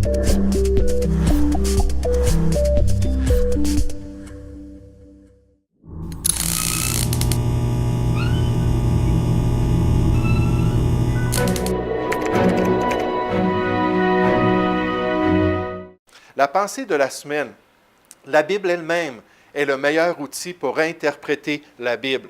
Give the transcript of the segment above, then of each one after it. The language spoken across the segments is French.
La pensée de la semaine. La Bible elle-même est le meilleur outil pour interpréter la Bible.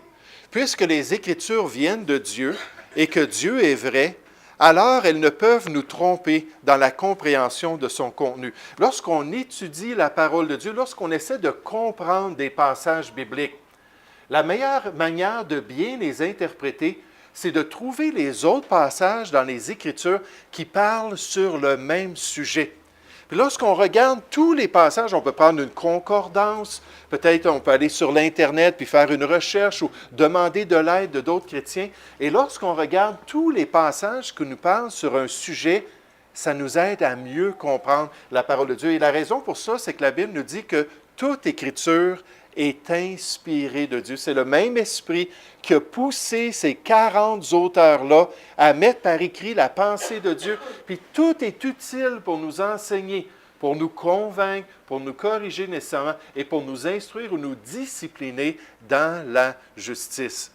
Puisque les Écritures viennent de Dieu et que Dieu est vrai, alors elles ne peuvent nous tromper dans la compréhension de son contenu. Lorsqu'on étudie la parole de Dieu, lorsqu'on essaie de comprendre des passages bibliques, la meilleure manière de bien les interpréter, c'est de trouver les autres passages dans les Écritures qui parlent sur le même sujet. Puis lorsqu'on regarde tous les passages, on peut prendre une concordance, peut-être on peut aller sur l'Internet puis faire une recherche ou demander de l'aide de d'autres chrétiens. Et lorsqu'on regarde tous les passages qui nous parlent sur un sujet, ça nous aide à mieux comprendre la parole de Dieu. Et la raison pour ça, c'est que la Bible nous dit que toute Écriture est inspirée de Dieu. C'est le même esprit qui a poussé ces 40 auteurs-là à mettre par écrit la pensée de Dieu. Puis tout est utile pour nous enseigner, pour nous convaincre, pour nous corriger nécessairement et pour nous instruire ou nous discipliner dans la justice.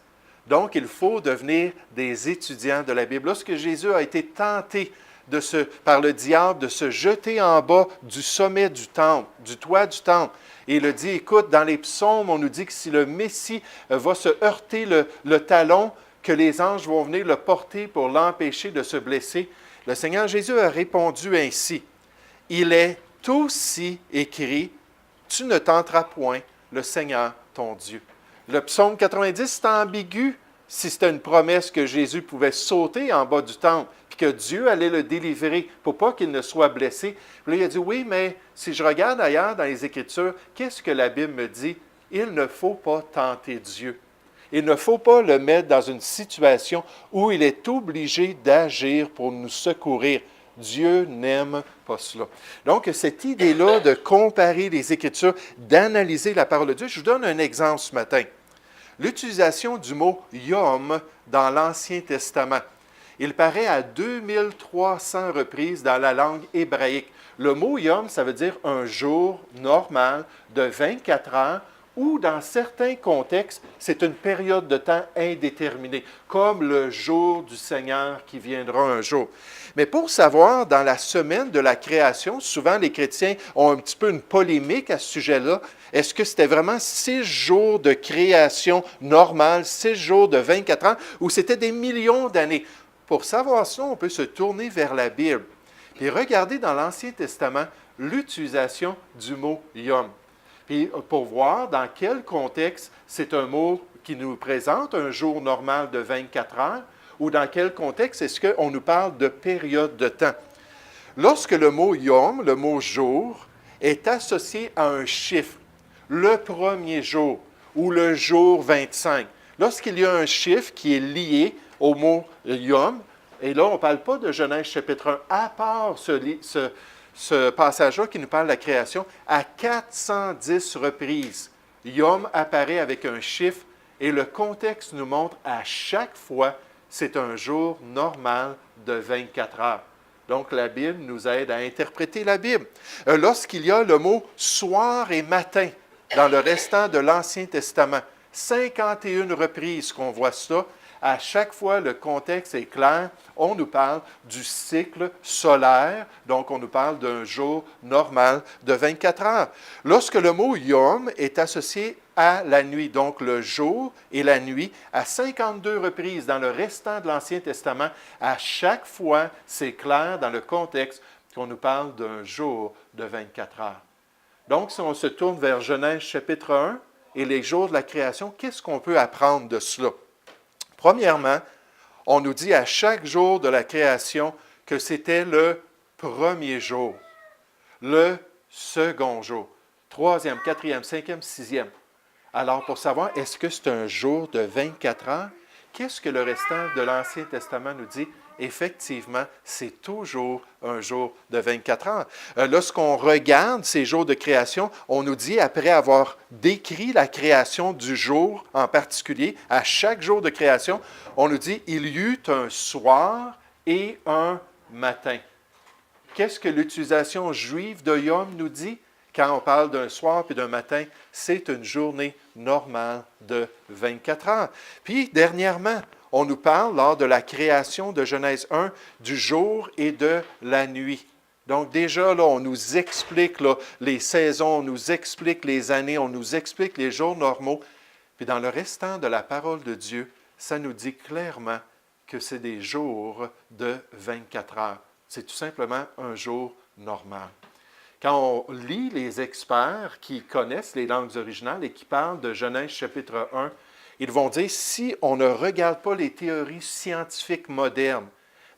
Donc, il faut devenir des étudiants de la Bible. Lorsque Jésus a été tenté par le diable de se jeter en bas du sommet du temple, du toit du temple, et il a dit, écoute, dans les psaumes, on nous dit que si le Messie va se heurter le talon, que les anges vont venir le porter pour l'empêcher de se blesser. Le Seigneur Jésus a répondu ainsi, « Il est aussi écrit, tu ne tenteras point le Seigneur ton Dieu. » Le psaume 90, c'est ambigu si c'était une promesse que Jésus pouvait sauter en bas du temple, puis que Dieu allait le délivrer pour pas qu'il ne soit blessé. Puis là, il a dit, oui, mais si je regarde ailleurs dans les Écritures, qu'est-ce que la Bible me dit? Il ne faut pas tenter Dieu. Il ne faut pas le mettre dans une situation où il est obligé d'agir pour nous secourir. Dieu n'aime pas cela. Donc, cette idée-là de comparer les Écritures, d'analyser la parole de Dieu, je vous donne un exemple ce matin. L'utilisation du mot « yom » dans l'Ancien Testament. Il paraît à 2300 reprises dans la langue hébraïque. Le mot « yom », ça veut dire un jour normal de 24 heures ou, dans certains contextes, c'est une période de temps indéterminée, comme le jour du Seigneur qui viendra un jour. Mais pour savoir, dans la semaine de la création, souvent les chrétiens ont un petit peu une polémique à ce sujet-là. Est-ce que c'était vraiment 6 jours de création normale, 6 jours de 24 ans, ou c'était des millions d'années? Pour savoir ça, on peut se tourner vers la Bible et regarder dans l'Ancien Testament l'utilisation du mot « yom ». Puis pour voir dans quel contexte c'est un mot qui nous présente un jour normal de 24 heures, ou dans quel contexte est-ce qu'on nous parle de période de temps. Lorsque le mot « yom », le mot « jour », est associé à un chiffre, le premier jour ou le jour 25, lorsqu'il y a un chiffre qui est lié au mot « yom », et là on ne parle pas de Genèse chapitre 1, à part ce passage-là qui nous parle de la création, à 410 reprises, yom apparaît avec un chiffre et le contexte nous montre à chaque fois c'est un jour normal de 24 heures. Donc, la Bible nous aide à interpréter la Bible. Lorsqu'il y a le mot « soir » et « matin » dans le restant de l'Ancien Testament, 51 reprises qu'on voit ça, à chaque fois, le contexte est clair. On nous parle du cycle solaire, donc on nous parle d'un jour normal de 24 heures. Lorsque le mot « yom » est associé à la nuit, donc le jour et la nuit, à 52 reprises dans le restant de l'Ancien Testament, à chaque fois, c'est clair dans le contexte qu'on nous parle d'un jour de 24 heures. Donc, si on se tourne vers Genèse chapitre 1 et les jours de la création, qu'est-ce qu'on peut apprendre de cela? Premièrement, on nous dit à chaque jour de la création que c'était le premier jour, le second jour, troisième, quatrième, cinquième, sixième. Alors, pour savoir, est-ce que c'est un jour de 24 heures? Qu'est-ce que le restant de l'Ancien Testament nous dit? Effectivement, c'est toujours un jour de 24 heures. Lorsqu'on regarde ces jours de création, on nous dit, après avoir décrit la création du jour en particulier, à chaque jour de création, on nous dit, il y eut un soir et un matin. Qu'est-ce que l'utilisation juive de Yom nous dit? Quand on parle d'un soir puis d'un matin, c'est une journée normale de 24 heures. Puis, dernièrement, on nous parle, lors de la création de Genèse 1, du jour et de la nuit. Donc déjà, là, on nous explique là, les saisons, on nous explique les années, on nous explique les jours normaux. Puis dans le restant de la parole de Dieu, ça nous dit clairement que c'est des jours de 24 heures. C'est tout simplement un jour normal. Quand on lit les experts qui connaissent les langues originales et qui parlent de Genèse chapitre 1, ils vont dire, si on ne regarde pas les théories scientifiques modernes,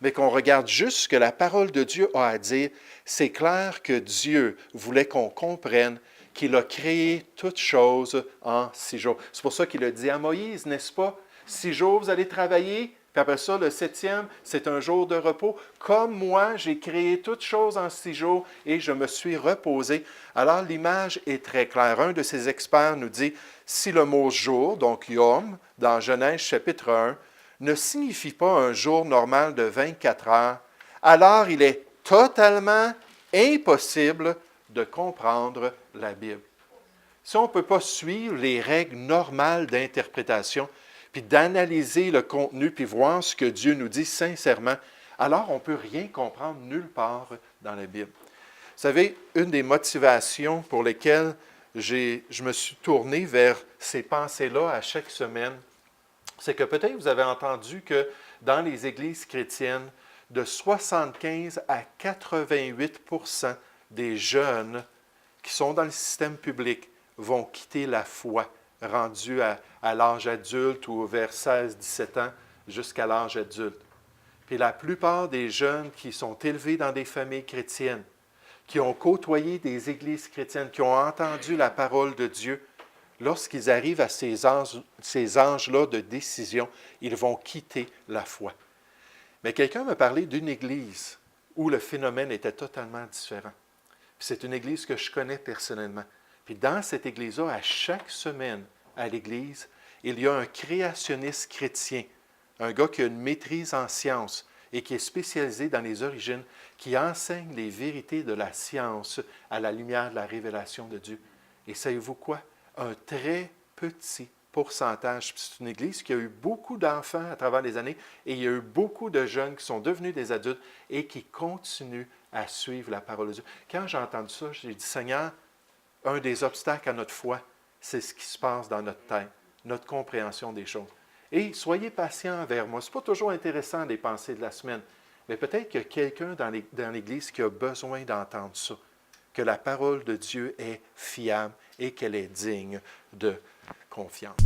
mais qu'on regarde juste ce que la parole de Dieu a à dire, c'est clair que Dieu voulait qu'on comprenne qu'il a créé toutes choses en 6 jours. C'est pour ça qu'il a dit à Moïse, n'est-ce pas? 6 jours, vous allez travailler, puis après ça, le 7e, c'est un jour de repos. Comme moi, j'ai créé toutes choses en 6 jours et je me suis reposé. Alors, l'image est très claire. Un de ces experts nous dit, si le mot jour, donc yom, dans Genèse chapitre 1, ne signifie pas un jour normal de 24 heures, alors il est totalement impossible de comprendre la Bible. Si on ne peut pas suivre les règles normales d'interprétation, puis d'analyser le contenu, puis voir ce que Dieu nous dit sincèrement, alors on ne peut rien comprendre nulle part dans la Bible. Vous savez, une des motivations pour lesquelles je me suis tourné vers ces pensées-là à chaque semaine, c'est que peut-être vous avez entendu que dans les églises chrétiennes, de 75 à 88% des jeunes qui sont dans le système public vont quitter la foi, rendus à l'âge adulte ou vers 16-17 ans jusqu'à l'âge adulte. Puis la plupart des jeunes qui sont élevés dans des familles chrétiennes, qui ont côtoyé des églises chrétiennes, qui ont entendu la parole de Dieu, lorsqu'ils arrivent à ces âges-là de décision, ils vont quitter la foi. Mais quelqu'un m'a parlé d'une église où le phénomène était totalement différent. Puis c'est une église que je connais personnellement. Puis dans cette église-là, à chaque semaine à l'église, il y a un créationniste chrétien, un gars qui a une maîtrise en sciences et qui est spécialisé dans les origines, qui enseigne les vérités de la science à la lumière de la révélation de Dieu. Et savez-vous quoi? Un très petit pourcentage. C'est une église qui a eu beaucoup d'enfants à travers les années et il y a eu beaucoup de jeunes qui sont devenus des adultes et qui continuent à suivre la parole de Dieu. Quand j'ai entendu ça, j'ai dit, Seigneur, un des obstacles à notre foi, c'est ce qui se passe dans notre tête, notre compréhension des choses. Et soyez patients envers moi. Ce n'est pas toujours intéressant les pensées de la semaine, mais peut-être qu'il y a quelqu'un dans l'Église qui a besoin d'entendre ça, que la parole de Dieu est fiable et qu'elle est digne de confiance.